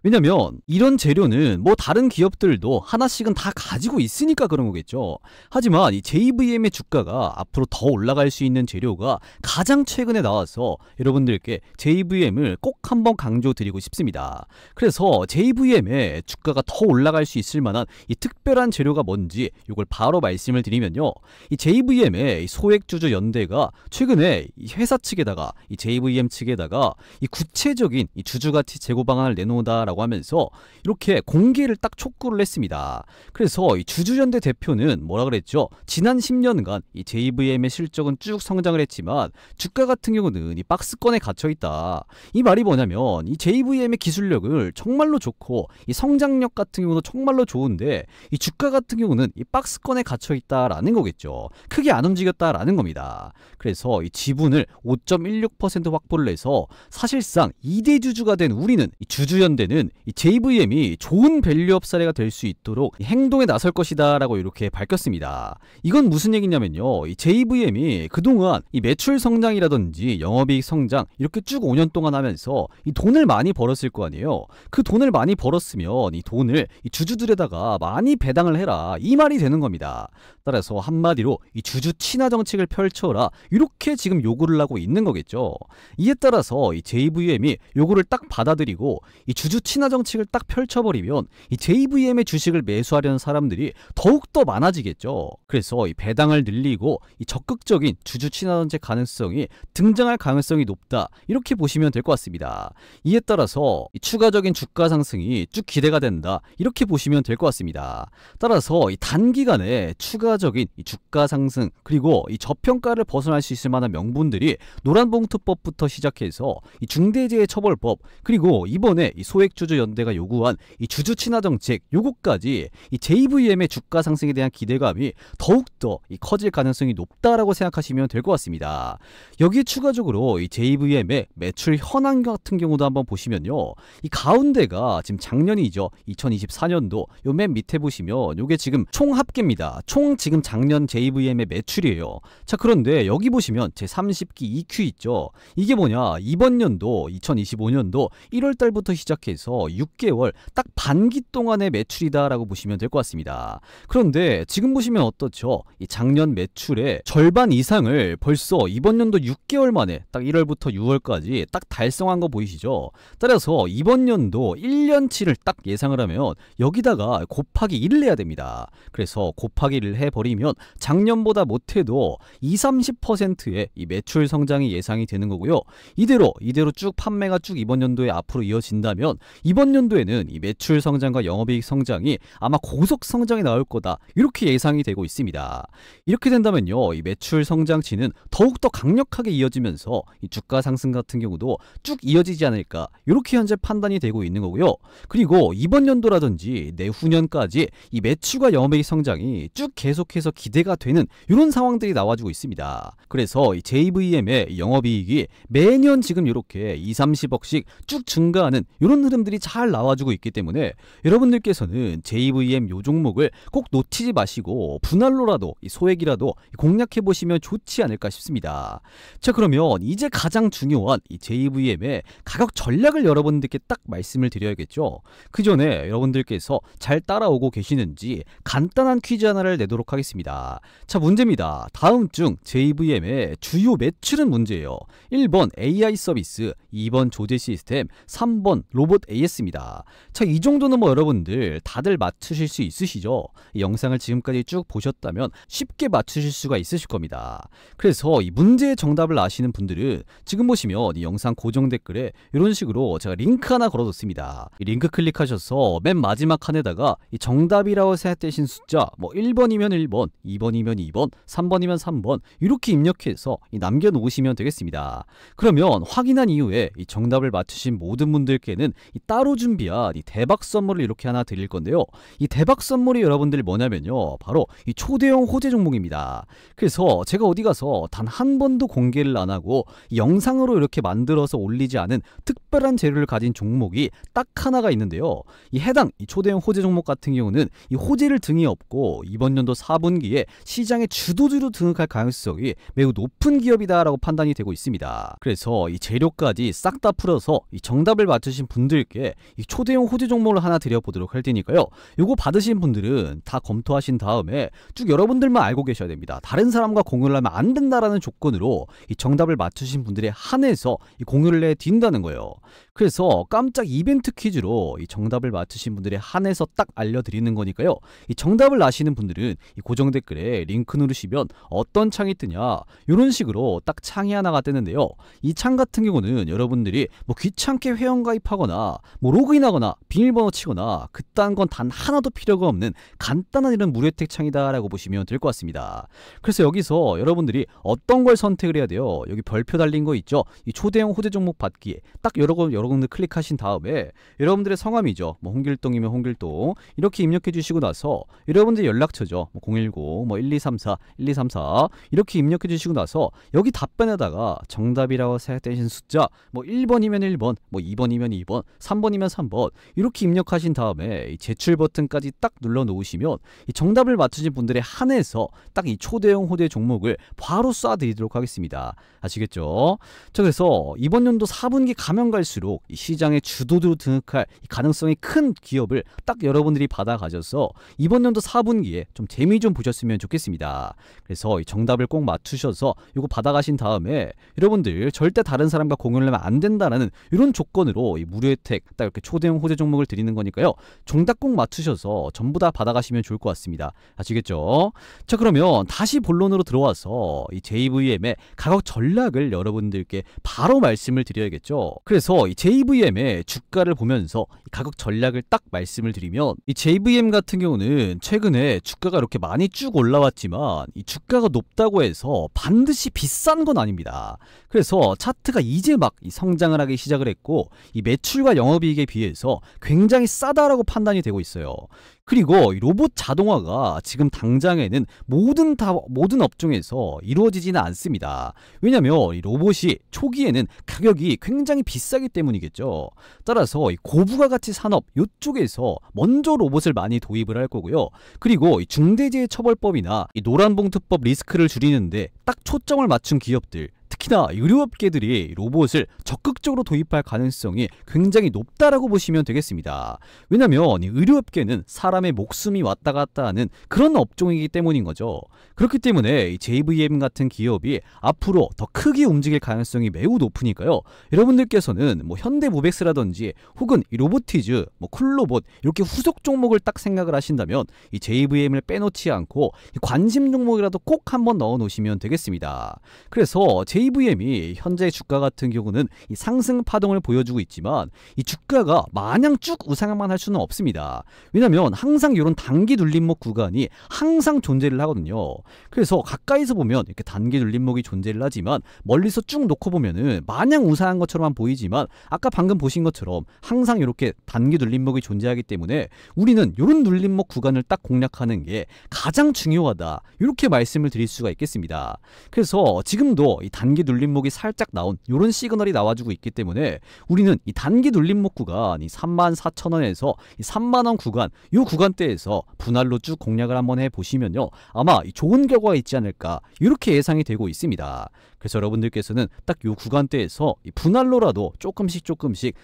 왜냐면 이런 재료는 뭐 다른 기업들도 하나씩은 다 가지고 있으니까 그런 거겠죠. 하지만 이 JVM의 주가가 앞으로 더 올라갈 수 있는 재료가 가장 최근에 나와서 여러분들께 JVM을 꼭 한번 강조드리고 싶습니다. 그래서 JVM의 주가가 더 올라갈 수 있을 만한 이 특별한 재료가 뭔지 이걸 바로 말씀을 드리면요, 이 JVM의 소액주주 연대가 최근에 이 회사 측에다가 이 JVM 측에다가 이 구체적인 이 주주가치 제고 방안을 내놓는다라고 하면서 이렇게 공개를 딱 촉구를 했습니다. 그래서 이 주주연대 대표는 뭐라 그랬죠? 지난 10년간 이 JVM의 실적은 쭉 성장을 했지만 주가 같은 경우는 이 박스권에 갇혀 있다. 이 말이 뭐냐면 이 JVM의 기술력을 정말로 좋고 이 성장력 같은 경우도 정말로 좋은데 이 주가 같은 경우는 이 박스권에 갇혀 있다라는 거겠죠. 크게 안 움직였다라는 겁니다. 그래서 이 지분을 5.16% 확보를 해서 사실상 2대 주주가 된 우리는, 이 주주연대는 이 JVM이 좋은 밸류업 사례가 될 수 있도록 행동에 나설 것이다 라고 이렇게 밝혔습니다. 이건 무슨 얘기냐면요, 이 JVM이 그동안 이 매출 성장이라든지 영업이익 성장 이렇게 쭉 5년 동안 하면서 이 돈을 많이 벌었을 거 아니에요. 그 돈을 많이 벌었으면 이 돈을 이 주주들에다가 많이 배당을 해라, 이 말이 되는 겁니다. 따라서 한마디로 이 주주 친화 정책을 펼쳐라, 이렇게 지금 요구를 하고 있는 거겠죠. 이에 따라서 이 JVM이 요구를 딱 받아들이고 이 주주 친화 정책을 딱 펼쳐버리면 이 JVM의 주식을 매수하려는 사람들이 더욱더 많아지겠죠. 그래서 이 배당을 늘리고 이 적극적인 주주 친화 정책 가능성이 등장할 가능성이 높다, 이렇게 보시면 될 것 같습니다. 이에 따라서 이 추가적인 주가 상승이 쭉 기대가 된다, 이렇게 보시면 될 것 같습니다. 따라서 이 단기간에 추가적인 이 주가 상승, 그리고 이 저평가를 벗어날 수 있을 만한 명분들이 노란봉투법부터 시작해서 이 중대재해처벌법, 그리고 이번에 이 소액주주연대가 요구한 이 주주 친화 정책, 요거까지 이 JVM의 주가 상승에 대한 기대감이 더욱더 이 커질 가능성이 높다라고 생각하시면 될 것 같습니다. 여기에 추가적으로 이 JVM의 매출 현황 같은 경우도 한번 보시면요, 이 가운데가 지금 작년이죠. 2024년도 요 맨 밑에 보시면 요게 지금 총 합계입니다. 총 지금 작년 JVM의 매출이에요. 자, 그런데 여기 보시면 제 30기 EQ 있죠. 이게 뭐냐, 이번 연도 2025년도 1월 달부터 시작해서 6개월 6개월, 딱 반기 동안의 매출이다라고 보시면 될 것 같습니다. 그런데 지금 보시면 어떻죠? 이 작년 매출의 절반 이상을 벌써 이번 연도 6개월 만에 딱 1월부터 6월까지 딱 달성한 거 보이시죠? 따라서 이번 연도 1년치를 딱 예상을 하면 여기다가 곱하기 1을 해야 됩니다. 그래서 곱하기 1을 해버리면 작년보다 못해도 20-30%의 이 매출 성장이 예상이 되는 거고요. 이대로 쭉 판매가 쭉 이번 연도에 앞으로 이어진다면 이번 연도에는 이 매출 성장과 영업이익 성장이 아마 고속 성장이 나올 거다, 이렇게 예상이 되고 있습니다. 이렇게 된다면요, 이 매출 성장치는 더욱더 강력하게 이어지면서 이 주가 상승 같은 경우도 쭉 이어지지 않을까, 이렇게 현재 판단이 되고 있는 거고요. 그리고 이번 연도라든지 내후년까지 이 매출과 영업이익 성장이 쭉 계속해서 기대가 되는 이런 상황들이 나와주고 있습니다. 그래서 이 JVM의 영업이익이 매년 지금 이렇게 20-30억씩 쭉 증가하는 이런 흐름들이 잘 나와주고 있기 때문에 여러분들께서는 JVM 요 종목을 꼭 놓치지 마시고 분할로라도 소액이라도 공략해 보시면 좋지 않을까 싶습니다. 자, 그러면 이제 가장 중요한 이 JVM의 가격 전략을 여러분들께 딱 말씀을 드려야겠죠. 그 전에 여러분들께서 잘 따라오고 계시는지 간단한 퀴즈 하나를 내도록 하겠습니다. 자, 문제입니다. 다음 중 JVM의 주요 매출은 문제예요. 1번 AI 서비스, 2번 조제 시스템, 3번 로봇 AS입니다. 자, 이 정도는 뭐 여러분들 다들 맞추실 수 있으시죠? 이 영상을 지금까지 쭉 보셨다면 쉽게 맞추실 수가 있으실 겁니다. 그래서 이 문제의 정답을 아시는 분들은 지금 보시면 이 영상 고정 댓글에 이런 식으로 제가 링크 하나 걸어뒀습니다. 이 링크 클릭하셔서 맨 마지막 칸에다가 이 정답이라고 생각되신 숫자 뭐 1번이면 1번, 2번이면 2번, 3번이면 3번 이렇게 입력해서 남겨놓으시면 되겠습니다. 그러면 확인한 이후에 이 정답을 맞추신 모든 분들께는 이 따로 준비한 이 대박 선물을 이렇게 하나 드릴 건데요. 이 대박 선물이 여러분들 뭐냐면요, 바로 이 초대형 호재 종목입니다. 그래서 제가 어디 가서 단 한 번도 공개를 안 하고 영상으로 이렇게 만들어서 올리지 않은 특별한 재료를 가진 종목이 딱 하나가 있는데요. 이 해당 이 초대형 호재 종목 같은 경우는 이 호재를 등에 업고 이번 연도 4분기에 시장의 주도주로 등극할 가능성이 매우 높은 기업이다라고 판단이 되고 있습니다. 그래서 이 재료까지 싹 다 풀어서 이 정답을 맞추신 분들께 이 초대형 호재 종목을 하나 드려보도록 할 테니까요. 요거 받으신 분들은 다 검토하신 다음에 쭉 여러분들만 알고 계셔야 됩니다. 다른 사람과 공유를 하면 안 된다라는 조건으로 이 정답을 맞추신 분들에 한해서 이 공유를 해드린다는 거예요. 그래서 깜짝 이벤트 퀴즈로 이 정답을 맞추신 분들에 한해서 딱 알려드리는 거니까요. 이 정답을 아시는 분들은 이 고정 댓글에 링크 누르시면 어떤 창이 뜨냐, 이런 식으로 딱 창이 하나가 뜨는데요. 이 창 같은 경우는 여러분들이 뭐 귀찮게 회원가입하거나 뭐 로그인하거나 비밀번호 치거나 그딴 건 단 하나도 필요가 없는 간단한 이런 무료 혜택 창이다라고 보시면 될 것 같습니다. 그래서 여기서 여러분들이 어떤 걸 선택을 해야 돼요. 여기 별표 달린 거 있죠. 이 초대형 호재 종목 받기에 딱 여러분들 클릭하신 다음에 여러분들의 성함이죠. 뭐 홍길동이면 홍길동 이렇게 입력해 주시고 나서 여러분들 연락처죠. 뭐 010, 뭐 1234, 1234 이렇게 입력해 주시고 나서 여기 답변에다가 정답이라고 생각되신 숫자 뭐 1번이면 1번, 뭐 2번이면 2번, 3번이면 3번 이렇게 입력하신 다음에 이 제출 버튼까지 딱 눌러 놓으시면 이 정답을 맞추신 분들에 한해서 딱 이 초대형 호재 종목을 바로 쏴드리도록 하겠습니다. 아시겠죠? 자, 그래서 이번 연도 4분기 가면 갈수록 이 시장의 주도주로 등극할 이 가능성이 큰 기업을 딱 여러분들이 받아 가져서 이번 연도 4분기에 좀 재미 좀 보셨으면 좋겠습니다. 그래서 이 정답을 꼭 맞추셔서 이거 받아가신 다음에 여러분들 절대 다른 사람과 공유를 하면 안 된다라는 이런 조건으로 이 무료 혜택 딱 이렇게 초대형 호재 종목을 드리는 거니까요. 정답 꼭 맞추셔서 전부 다 받아가시면 좋을 것 같습니다. 아시겠죠? 자, 그러면 다시 본론으로 들어와서 이 JVM의 가격 전략을 여러분들께 바로 말씀을 드려야겠죠. 그래서 이 JVM의 주가를 보면서 이 가격 전략을 딱 말씀을 드리면 이 JVM 같은 경우는 최근에 주가가 이렇게 많이 쭉 올라왔지만 이 주가가 높다고 해서 반드시 비싼 건 아닙니다. 그래서 차트가 이제 막 이 성장을 하기 시작을 했고 이 매출과 영업이익에 비해서 굉장히 싸다라고 판단이 되고 있어요. 그리고 이 로봇 자동화가 지금 당장에는 모든 업종에서 이루어지지는 않습니다. 왜냐면 이 로봇이 초기에는 가격이 굉장히 비싸기 때문이겠죠. 따라서 이 고부가가치 산업 이쪽에서 먼저 로봇을 많이 도입을 할 거고요. 그리고 이 중대재해처벌법이나 이 노란봉투법 리스크를 줄이는데 딱 초점을 맞춘 기업들, 특히나 의료업계들이 로봇을 적극적으로 도입할 가능성이 굉장히 높다라고 보시면 되겠습니다. 왜냐면 이 의료업계는 사람의 목숨이 왔다 갔다 하는 그런 업종이기 때문인 거죠. 그렇기 때문에 이 JVM 같은 기업이 앞으로 더 크게 움직일 가능성이 매우 높으니까요. 여러분들께서는 뭐 현대모백스라든지 혹은 이 로보티즈, 뭐 쿨로봇 이렇게 후속 종목을 딱 생각을 하신다면 이 JVM을 빼놓지 않고 이 관심 종목이라도 꼭 한번 넣어 놓으시면 되겠습니다. 그래서 JVM이 현재 주가 같은 경우는 이 상승 파동을 보여주고 있지만 이 주가가 마냥 쭉 우상향만 할 수는 없습니다. 왜냐면 항상 이런 단기 눌림목 구간이 항상 존재를 하거든요. 그래서 가까이서 보면 이렇게 단기 눌림목이 존재를 하지만 멀리서 쭉 놓고 보면은 마냥 우상한 것처럼 보이지만 아까 방금 보신 것처럼 항상 이렇게 단기 눌림목이 존재하기 때문에 우리는 이런 눌림목 구간을 딱 공략하는 게 가장 중요하다, 이렇게 말씀을 드릴 수가 있겠습니다. 그래서 지금도 이 단기 눌림목이 살짝 나온 이런 시그널이 나와주고 있기 때문에 우리는 이 단기 눌림목 구간 이 34,000원에서 이 3만원 구간, 이 구간대에서 분할로 쭉 공략을 한번 해보시면요, 아마 좋은 결과가 있지 않을까, 이렇게 예상이 되고 있습니다. 그래서 여러분들께서는 딱 이 구간대에서 이 분할로라도 조금씩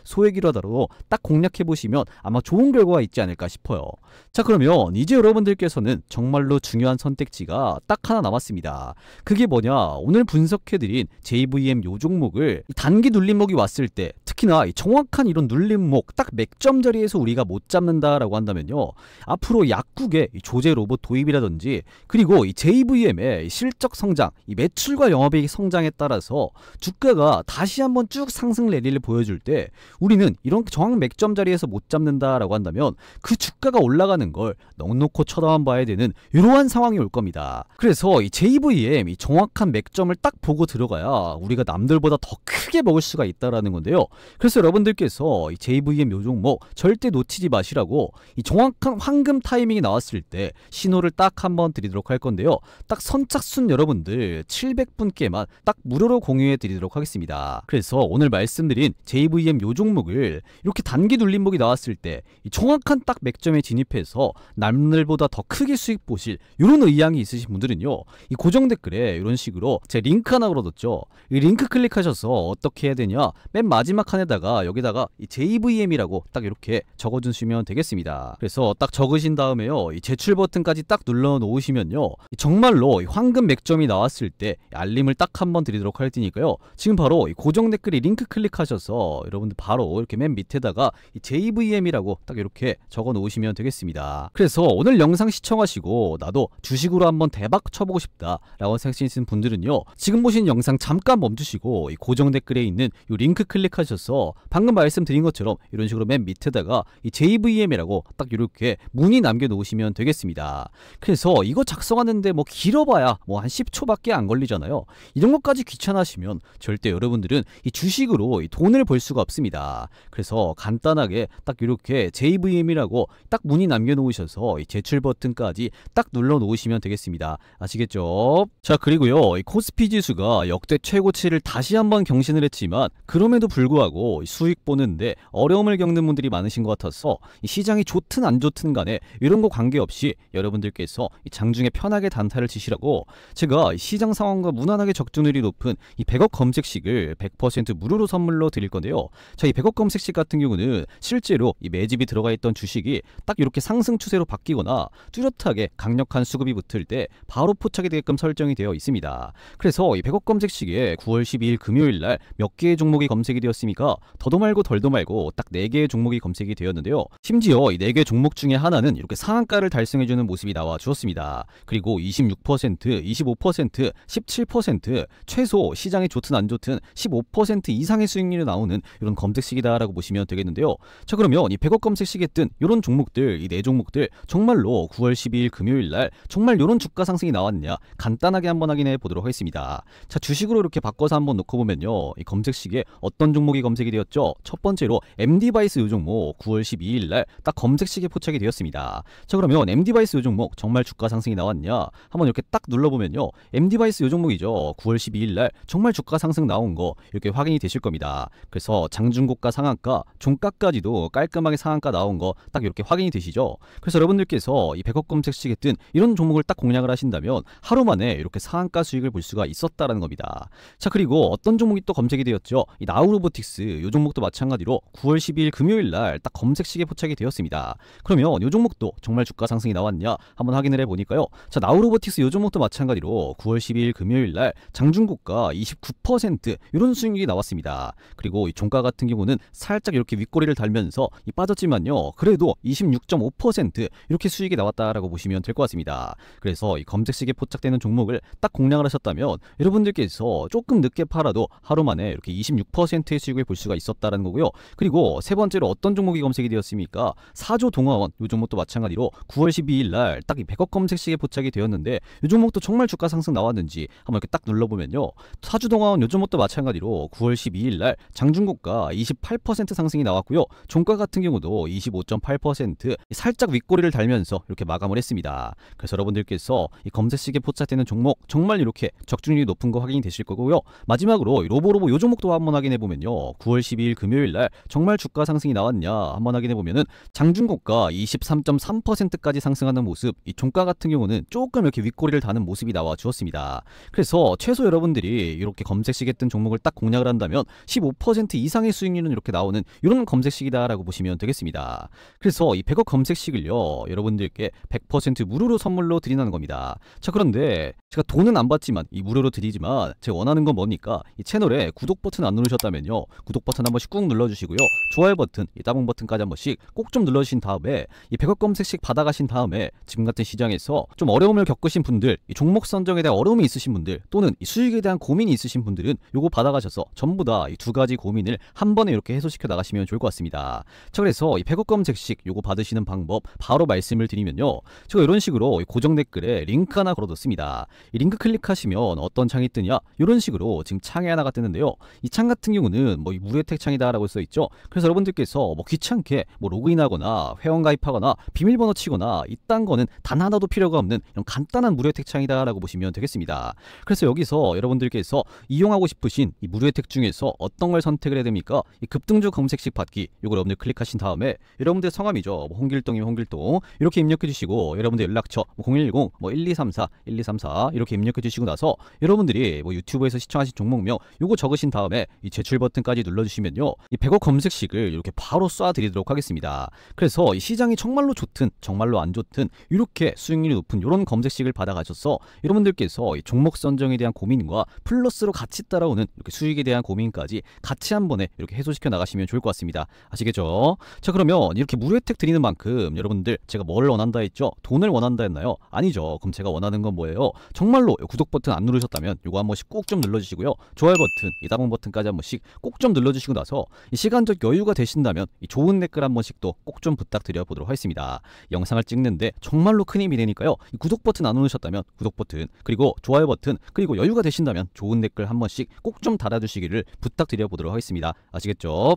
소액이라도 딱 공략해보시면 아마 좋은 결과가 있지 않을까 싶어요. 자, 그러면 이제 여러분들께서는 정말로 중요한 선택지가 딱 하나 남았습니다. 그게 뭐냐, 오늘 분석해드린 JVM 요 종목을 단기 눌림목이 왔을 때, 특히나 이 정확한 이런 눌림목 딱 맥점 자리에서 우리가 못 잡는다라고 한다면요, 앞으로 약국의 이 조제 로봇 도입이라든지 그리고 이 JVM의 실적 성장, 이 매출과 영업이익 성장에 따라서 주가가 다시 한번 쭉 상승 랠리를 보여줄 때 우리는 이런 정확 맥점 자리에서 못 잡는다라고 한다면 그 주가가 올라가는 걸 넉넉히 쳐다만 봐야 되는 이러한 상황이 올 겁니다. 그래서 이 JVM 이 정확한 맥점을 딱 보고 들어가야 우리가 남들보다 더 크게 먹을 수가 있다라는 건데요. 그래서 여러분들께서 이 JVM 요 종목 절대 놓치지 마시라고 이 정확한 황금 타이밍이 나왔을 때 신호를 딱 한번 드리도록 할 건데요. 딱 선착순 여러분들 700분께만 딱 무료로 공유해 드리도록 하겠습니다. 그래서 오늘 말씀드린 JVM 요 종목을 이렇게 단기 눌림목이 나왔을 때 이 정확한 딱 맥점에 진입해서 남들보다 더 크게 수익 보실 이런 의향이 있으신 분들은요, 이 고정 댓글에 이런 식으로 제 링크 하나 걸어뒀죠. 이 링크 클릭하셔서 어떻게 해야 되냐, 맨 마지막 칸에다가 여기다가 이 JVM이라고 딱 이렇게 적어주시면 되겠습니다. 그래서 딱 적으신 다음에요, 이 제출 버튼까지 딱 눌러 놓으시면요, 정말로 이 황금 맥점이 나왔을 때 알림을 딱 한번 드리도록 할 테니까요, 지금 바로 이 고정 댓글에 링크 클릭하셔서 여러분들 바로 이렇게 맨 밑에다가 이 JVM이라고 딱 이렇게 적어 놓으시면 되겠습니다. 그래서 오늘 영상 시청하시고 나도 주식으로 한번 대박 쳐보고 싶다 라고 생각하시는 분들은요, 지금 보신 영상 잠깐 멈추시고 이 고정 댓글에 있는 이 링크 클릭하셔서 방금 말씀드린 것처럼 이런 식으로 맨 밑에다가 이 JVM이라고 딱 이렇게 문의 남겨 놓으시면 되겠습니다. 그래서 이거 작성하는데 뭐 길어봐야 뭐 한 10초밖에 안 걸리잖아요. 이런 것까지 귀찮아하시면 절대 여러분들은 이 주식으로 이 돈을 벌 수가 없습니다. 그래서 간단하게 딱 이렇게 JVM이라고 딱 문의 남겨 놓으셔서 이 제출 버튼까지 딱 눌러 놓으시면 되겠습니다. 아시겠죠? 자, 그리고요, 이 코스피 지수가 역대 최고치를 다시 한번 경신을 했지만 그럼에도 불구하고 수익 보는데 어려움을 겪는 분들이 많으신 것 같아서 이 시장이 좋든 안 좋든 간에 이런 거 관계없이 여러분들께서 이 장중에 편하게 단타를 치시라고 제가 시장 상황과 무난하게 적중률이 높은 이 100억 검색식을 100% 무료로 선물로 드릴 건데요. 자, 이 100억 검색식 같은 경우는 실제로 이 매집이 들어가 있던 주식이 딱 이렇게 상승 추세로 바뀌거나 뚜렷하게 강력한 수급이 붙을 때 바로 포착이 되게끔 설정이 되어 있습니다. 그래서 이 100억 검색식에 9월 12일 금요일 날 몇 개의 종목이 검색이 되었습니까? 더도 말고 덜도 말고 딱 4개의 종목이 검색이 되었는데요. 심지어 이 4개 종목 중에 하나는 이렇게 상한가를 달성해주는 모습이 나와 주었습니다. 그리고 26%, 25%, 17%, 최소 시장이 좋든 안 좋든 15% 이상의 수익률이 나오는 이런 검색식이다라고 보시면 되겠는데요. 자, 그러면 이 100억 검색식에 뜬 이런 종목들, 이 4종목들 정말로 9월 12일 금요일 날 정말 이런 주가 상승이 나왔냐 간단하게 한번 확인해 보도록 하겠습니다. 자, 주식으로 이렇게 바꿔서 한번 놓고 보면요, 이 검색식에 어떤 종목이 검색이 되었죠? 첫 번째로 MD바이스 요 종목 9월 12일 날 딱 검색식에 포착이 되었습니다. 자, 그러면 MD바이스 요 종목 정말 주가 상승이 나왔냐 한번 이렇게 딱 눌러보면요, MD바이스 요 종목이죠. 9월 9월 12일 날 정말 주가 상승 나온 거 이렇게 확인이 되실 겁니다. 그래서 장중고가 상한가, 종가까지도 깔끔하게 상한가 나온 거 딱 이렇게 확인이 되시죠. 그래서 여러분들께서 이 100억 검색식에 뜬 이런 종목을 딱 공략을 하신다면 하루 만에 이렇게 상한가 수익을 볼 수가 있었다라는 겁니다. 자, 그리고 어떤 종목이 또 검색이 되었죠? 이 나우로보틱스 이 종목도 마찬가지로 9월 12일 금요일 날 딱 검색식에 포착이 되었습니다. 그러면 이 종목도 정말 주가 상승이 나왔냐 한번 확인을 해보니까요. 자, 나우로보틱스 이 종목도 마찬가지로 9월 12일 금요일 날 장중고가 29% 이런 수익률이 나왔습니다. 그리고 이 종가 같은 경우는 살짝 이렇게 윗꼬리를 달면서 빠졌지만요. 그래도 26.5% 이렇게 수익이 나왔다라고 보시면 될 것 같습니다. 그래서 이 검색식에 포착되는 종목을 딱 공략을 하셨다면 여러분들께서 조금 늦게 팔아도 하루 만에 이렇게 26%의 수익을 볼 수가 있었다는 거고요. 그리고 세 번째로 어떤 종목이 검색이 되었습니까? 사조 동아원 이 종목도 마찬가지로 9월 12일 날 딱 이 100억 검색식에 포착이 되었는데 이 종목도 정말 주가 상승 나왔는지 한번 이렇게 딱 눌러보면요. 사조 동아원 이 종목도 마찬가지로 9월 12일 날 장중고가 28% 상승이 나왔고요. 종가 같은 경우도 25.8% 살짝 윗꼬리를 달면서 이렇게 마감을 했습니다. 그래서 여러분들께서 이 검색식에 포착되는 종목 정말 이렇게 적중률이 높은 거 확인이 되실 거고요. 마지막으로 로보로보 이 종목도 한번 확인해 보면요. 9월 12일 금요일 날 정말 주가 상승이 나왔냐 한번 확인해 보면은 장중고가 23.3%까지 상승하는 모습, 이 종가 같은 경우는 조금 이렇게 윗꼬리를 다는 모습이 나와 주었습니다. 그래서 최소 여러분들이 이렇게 검색식에 뜬 종목을 딱 공략을 한다면 15% 이상의 수익률은 이렇게 나오는 이런 검색식이다라고 보시면 되겠습니다. 그래서 이 100억 검색식을요 여러분들께 100% 무료로 선물로 드리는 겁니다. 자, 그런데 제가 돈은 안 받지만 이 무료로 드리지만 제가 원하는 건 뭡니까? 이 채널에 구독 버튼 안 누르셨다면요 구독 버튼 한 번씩 꾹 눌러주시고요. 좋아요 버튼, 이 따봉 버튼까지 한 번씩 꼭 좀 눌러주신 다음에 이 100억 검색식 받아가신 다음에 지금 같은 시장에서 좀 어려움을 겪으신 분들, 이 종목 선정에 대한 어려움이 있으신 분들 또는 이 수익에 대한 고민이 있으신 분들은 요거 받아가셔서 전부 다 이 두 가지 고민을 한 번에 이렇게 해소시켜 나가시면 좋을 것 같습니다. 자, 그래서 이 100억 검색식 요거 받으시는 방법 바로 말씀을 드리면요. 제가 이런 식으로 고정 댓글에 링크 하나 걸어뒀습니다. 이 링크 클릭하시면 어떤 창이 뜨냐? 이런 식으로 지금 창이 하나가 뜨는데요. 이 창 같은 경우는 뭐 이 무료택 창이다라고 써 있죠. 그래서 여러분들께서 뭐 귀찮게 뭐 로그인하거나 회원 가입하거나 비밀번호 치거나 이딴 거는 단 하나도 필요가 없는 이런 간단한 무료택 창이다라고 보시면 되겠습니다. 그래서 여기서 여러분들께서 이용하고 싶으신 이 무료택 중에서 어떤 걸 선택을 해야 됩니까? 이 급등주 검색식 받기 요걸 여러분들 클릭하신 다음에 여러분들 성함이죠. 뭐 홍길동이면 홍길동 이렇게 입력해 주시고 여러분들 연락처 뭐 010 뭐 1234 이렇게 입력해 주시고 나서 여러분들이 뭐 유튜브에서 시청하신 종목명 요거 적으신 다음에 이 제출 버튼까지 눌러주시면요 이 100억 검색식을 이렇게 바로 쏴 드리도록 하겠습니다. 그래서 이 시장이 정말로 좋든 정말로 안 좋든 이렇게 수익률이 높은 이런 검색식을 받아가셔서 여러분들께서 이 종목 선정에 대한 고민과 플러스로 같이 따라오는 이렇게 수익에 대한 고민까지 같이 한 번에 이렇게 해소시켜 나가시면 좋을 것 같습니다. 아시겠죠? 자, 그러면 이렇게 무료 혜택 드리는 만큼 여러분들 제가 뭘 원한다 했죠? 돈을 원한다 했나요? 아니죠. 그럼 제가 원하는 건 뭐예요? 정말로 구독 버튼 안 누르셨다면 이거 한 번씩 꼭 좀 눌러주시고요. 좋아요 버튼, 이 따봉 버튼까지 한 번씩 꼭 좀 눌러주시고 나서 이 시간적 여유가 되신다면 이 좋은 댓글 한 번씩 또 꼭 좀 부탁드려 보도록 하겠습니다. 영상을 찍는데 정말로 큰 힘이 되니까요. 이 구독 버튼 안 누르셨다면 구독 버튼, 그리고 좋아요 버튼, 그리고 여유가 되신다면 좋은 댓글 한 번씩 꼭 좀 달아주시기를 부탁드려 보도록 하겠습니다. 아시겠죠?